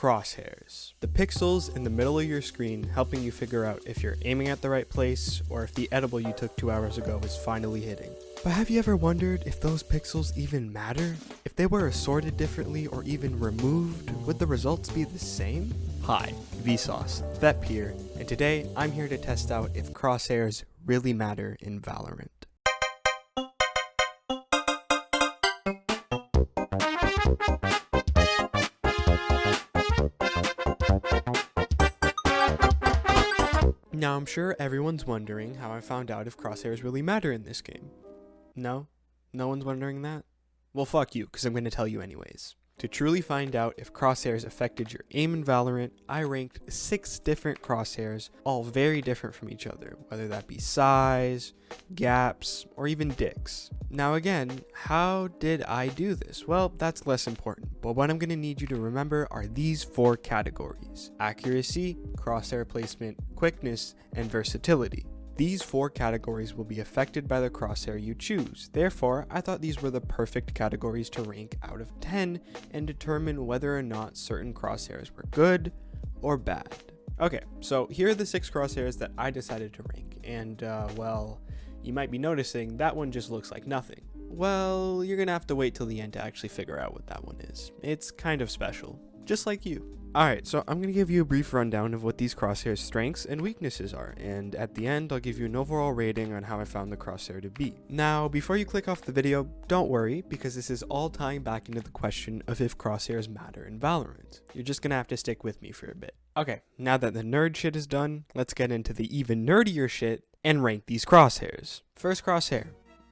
crosshairs. The pixels in the middle of your screen helping you figure out if you're aiming at the right place or if the edible you took 2 hours ago is finally hitting. But have you ever wondered if those pixels even matter? If they were assorted differently or even removed, would the results be the same? Hi, Vsauce, Vep here, and today I'm here to test out if crosshairs really matter in Valorant. Now I'm sure everyone's wondering how I found out if crosshairs really matter in this game. No? No one's wondering that? Well, fuck you, because I'm going to tell you anyways. To truly find out if crosshairs affected your aim in Valorant, I ranked 6 different crosshairs, all very different from each other, whether that be size, gaps, or even dicks. Now again, how did I do this? Well, that's less important, but what I'm going to need you to remember are these 4 categories: accuracy, crosshair placement, quickness, and versatility. These 4 categories will be affected by the crosshair you choose. Therefore, I thought these were the perfect categories to rank out of 10 and determine whether or not certain crosshairs were good or bad. Okay, so here are the 6 crosshairs that I decided to rank, and well, you might be noticing that one just looks like nothing. Well, you're gonna have to wait till the end to actually figure out what that one is. It's kind of special, just like you. Alright, so I'm going to give you a brief rundown of what these crosshairs' strengths and weaknesses are, and at the end I'll give you an overall rating on how I found the crosshair to be. Now, before you click off the video, don't worry, because this is all tying back into the question of if crosshairs matter in Valorant. You're just going to have to stick with me for a bit. Okay, now that the nerd shit is done, let's get into the even nerdier shit and rank these crosshairs. First crosshair.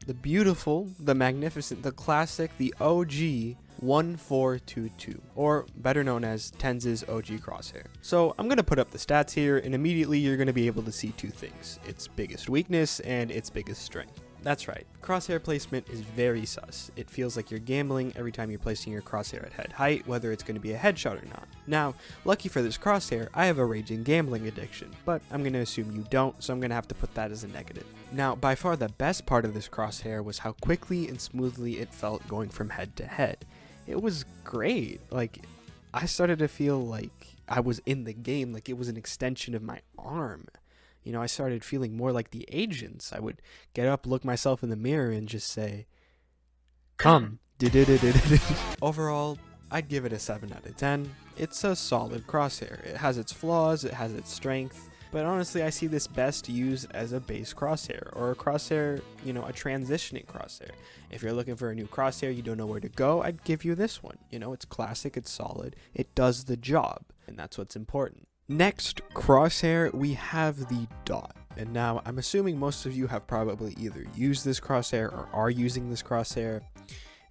The beautiful, the magnificent, the classic, the OG 1422, or better known as Tenz's OG crosshair. So I'm going to put up the stats here, and immediately you're going to be able to see 2 things: its biggest weakness and its biggest strength. That's right, crosshair placement is very sus. It feels like you're gambling every time you're placing your crosshair at head height, whether it's going to be a headshot or not. Now, lucky for this crosshair, I have a raging gambling addiction, but I'm going to assume you don't, so I'm going to have to put that as a negative. Now, by far the best part of this crosshair was how quickly and smoothly it felt going from head to head. It was great. Like, I started to feel like I was in the game, like it was an extension of my arm. You know, I started feeling more like the agents. I would get up, look myself in the mirror, and just say, come. Overall, I'd give it a 7 out of 10. It's a solid crosshair. It has its flaws, it has its strength, but honestly, I see this best used as a base crosshair, or a crosshair, you know, a transitioning crosshair. If you're looking for a new crosshair, you don't know where to go, I'd give you this one. You know, it's classic, it's solid, it does the job, and that's what's important. Next crosshair, we have the dot. And now, I'm assuming most of you have probably either used this crosshair or are using this crosshair.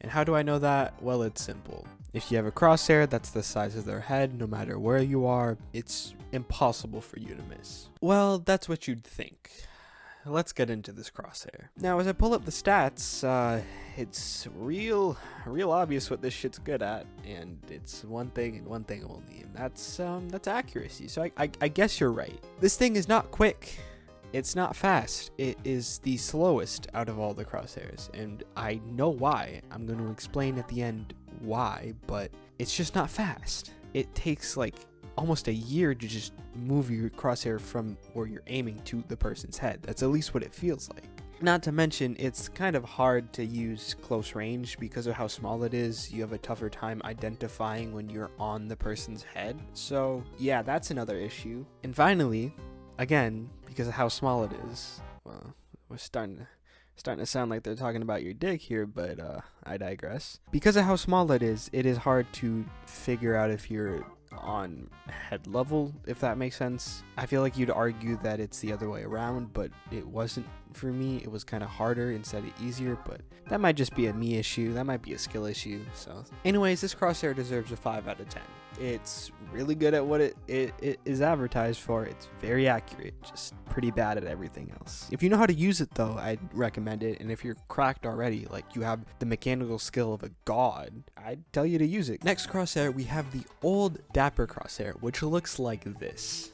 And how do I know that? Well, it's simple. If you have a crosshair that's the size of their head, no matter where you are, it's impossible for you to miss. Well, that's what you'd think. Let's get into this crosshair. Now, as I pull up the stats, it's real obvious what this shit's good at, and it's one thing and one thing only, and that's accuracy. So I guess you're right. This thing is not quick. It's not fast. It is the slowest out of all the crosshairs, and I know why. I'm going to explain at the end why, but it's just not fast. It takes like almost a year to just move your crosshair from where you're aiming to the person's head. That's at least what it feels like. Not to mention, it's kind of hard to use close range because of how small it is. You have a tougher time identifying when you're on the person's head. So yeah, that's another issue. And finally, again, because of how small it is, well, we're starting to sound like they're talking about your dick here, but I digress. Because of how small it is hard to figure out if you're on head level, if that makes sense. I feel like you'd argue that it's the other way around, but it wasn't for me. It was kind of harder instead of easier, but that might just be a me issue. That might be a skill issue. So anyways, this crosshair deserves a 5 out of 10. It's really good at what it is advertised for. It's very accurate, just pretty bad at everything else. If you know how to use it though, I'd recommend it. And if you're cracked already, like you have the mechanical skill of a god, I'd tell you to use it. Next crosshair, we have the old Dapr crosshair, which looks like this.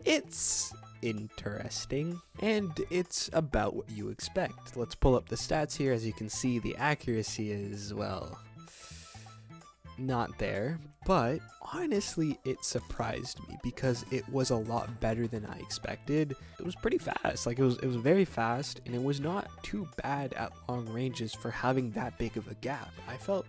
It's interesting, and it's about what you expect. Let's pull up the stats here. As you can see, the accuracy is, well, not there, but honestly it surprised me because it was a lot better than I expected. It was pretty fast, like it was very fast, and it was not too bad at long ranges for having that big of a gap. I felt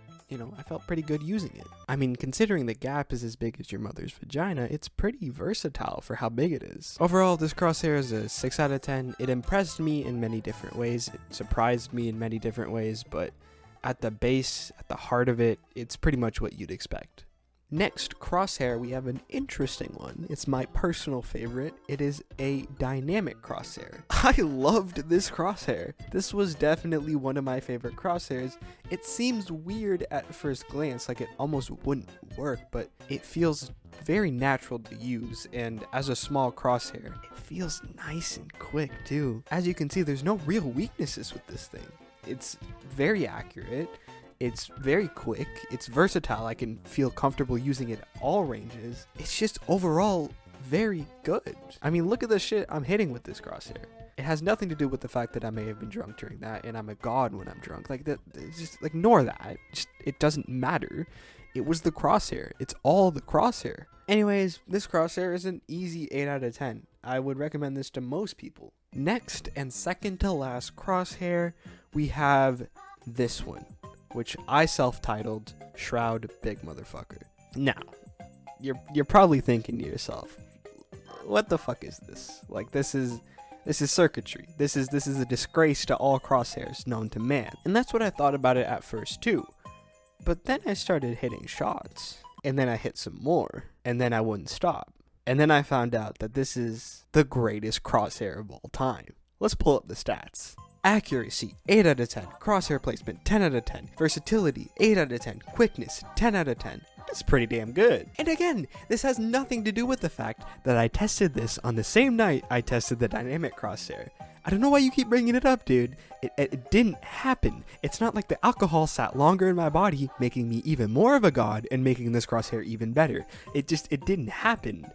pretty good using it. I mean, considering the gap is as big as your mother's vagina, it's pretty versatile for how big it is. Overall, this crosshair is a 6 out of 10. It impressed me in many different ways. It surprised me in many different ways, but at the base, at the heart of it, it's pretty much what you'd expect. Next, crosshair, we have an interesting one. It's my personal favorite. It is a dynamic crosshair. I loved this crosshair. This was definitely one of my favorite crosshairs. It seems weird at first glance, like it almost wouldn't work, but it feels very natural to use, and as a small crosshair, it feels nice and quick too. As you can see, there's no real weaknesses with this thing. It's very accurate. It's very quick, it's versatile, I can feel comfortable using it at all ranges. It's just overall very good. I mean, look at the shit I'm hitting with this crosshair. It has nothing to do with the fact that I may have been drunk during that and I'm a god when I'm drunk. Like, that, just ignore that. It doesn't matter. It was the crosshair. It's all the crosshair. Anyways, this crosshair is an easy 8 out of 10. I would recommend this to most people. Next and second to last crosshair, we have this one, which I self-titled Shroud Big Motherfucker. Now, you're probably thinking to yourself, what the fuck is this? Like, this is circuitry. This is a disgrace to all crosshairs known to man. And that's what I thought about it at first too. But then I started hitting shots, and then I hit some more, and then I wouldn't stop. And then I found out that this is the greatest crosshair of all time. Let's pull up the stats. Accuracy, 8 out of 10. Crosshair placement, 10 out of 10. Versatility, 8 out of 10. Quickness, 10 out of 10. That's pretty damn good. And again, this has nothing to do with the fact that I tested this on the same night I tested the dynamic crosshair. I don't know why you keep bringing it up, dude. It didn't happen. It's not like the alcohol sat longer in my body, making me even more of a god and making this crosshair even better. It didn't happen.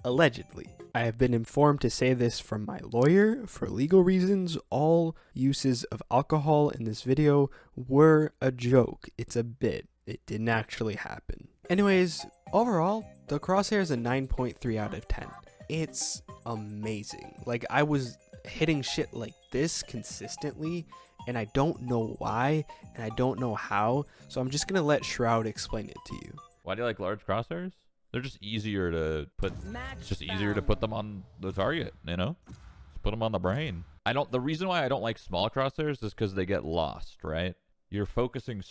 Allegedly. I have been informed to say this from my lawyer. For legal reasons, all uses of alcohol in this video were a joke. It's a bit. It didn't actually happen. Anyways, overall, the crosshair is a 9.3 out of 10. It's amazing. Like, I was hitting shit like this consistently, and I don't know why, and I don't know how, so I'm just gonna let Shroud explain it to you. Why do you like large crosshairs? They're just easier to put. It's just easier to put them on the target, you know? Just put them on the brain. The reason why I don't like small crosshairs is because they get lost, right? You're focusing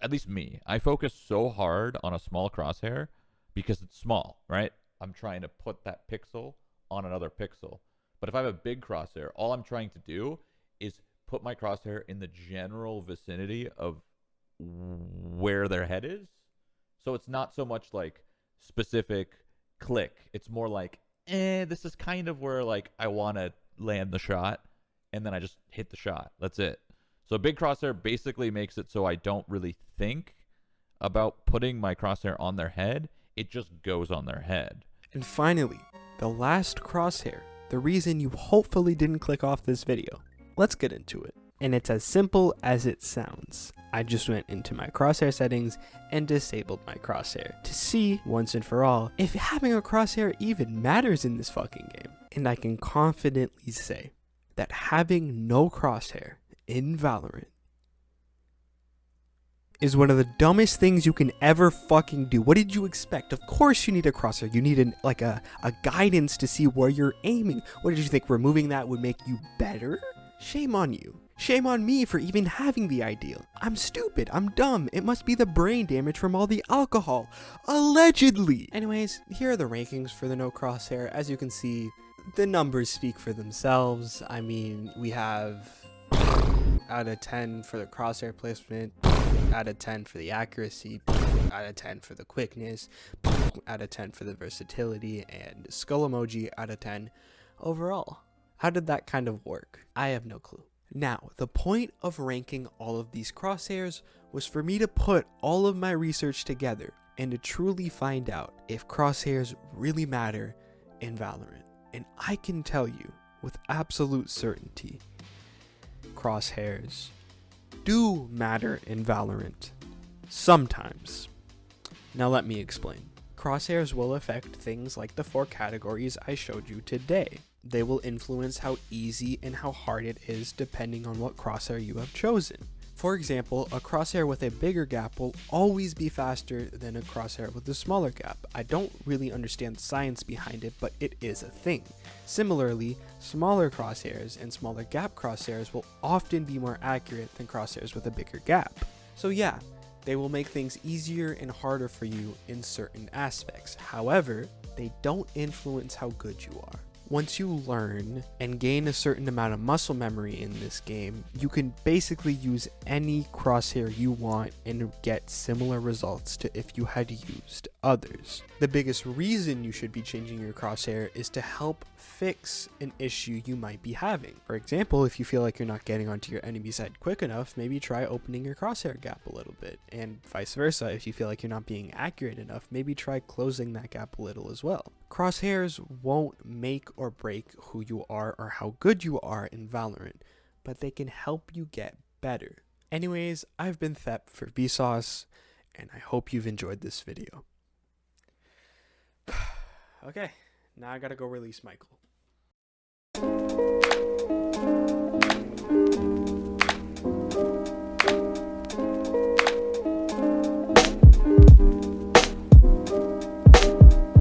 at least me, I focus so hard on a small crosshair because it's small, right? I'm trying to put that pixel on another pixel. But if I have a big crosshair, all I'm trying to do is put my crosshair in the general vicinity of where their head is. So it's not so much like specific click. It's more like, this is kind of where like I want to land the shot, and then I just hit the shot. That's it. So a big crosshair basically makes it so I don't really think about putting my crosshair on their head. It just goes on their head. And finally, the last crosshair, the reason you hopefully didn't click off this video. Let's get into it. And it's as simple as it sounds. I just went into my crosshair settings and disabled my crosshair to see, once and for all, if having a crosshair even matters in this fucking game. And I can confidently say that having no crosshair in Valorant is one of the dumbest things you can ever fucking do. What did you expect? Of course you need a crosshair. You need a guidance to see where you're aiming. What did you think? Removing that would make you better? Shame on you. Shame on me for even having the ideal. I'm stupid. I'm dumb. It must be the brain damage from all the alcohol. Allegedly. Anyways, here are the rankings for the no crosshair. As you can see, the numbers speak for themselves. I mean, we have out of 10 for the crosshair placement, out of 10 for the accuracy, out of 10 for the quickness, out of 10 for the versatility, and skull emoji out of 10 overall. How did that kind of work? I have no clue. Now, the point of ranking all of these crosshairs was for me to put all of my research together and to truly find out if crosshairs really matter in Valorant. And I can tell you with absolute certainty, crosshairs do matter in Valorant. Sometimes. Now let me explain. Crosshairs will affect things like the 4 categories I showed you today. They will influence how easy and how hard it is depending on what crosshair you have chosen. For example, a crosshair with a bigger gap will always be faster than a crosshair with a smaller gap. I don't really understand the science behind it, but it is a thing. Similarly, smaller crosshairs and smaller gap crosshairs will often be more accurate than crosshairs with a bigger gap. So yeah, they will make things easier and harder for you in certain aspects. However, they don't influence how good you are. Once you learn and gain a certain amount of muscle memory in this game, you can basically use any crosshair you want and get similar results to if you had used others. The biggest reason you should be changing your crosshair is to help fix an issue you might be having. For example, if you feel like you're not getting onto your enemy side quick enough, maybe try opening your crosshair gap a little bit, and vice versa. If you feel like you're not being accurate enough, maybe try closing that gap a little as well. Crosshairs won't make or break who you are or how good you are in Valorant, but they can help you get better. Anyways, I've been Thep for Vsauce, and I hope you've enjoyed this video. Okay, now I gotta go release Michael.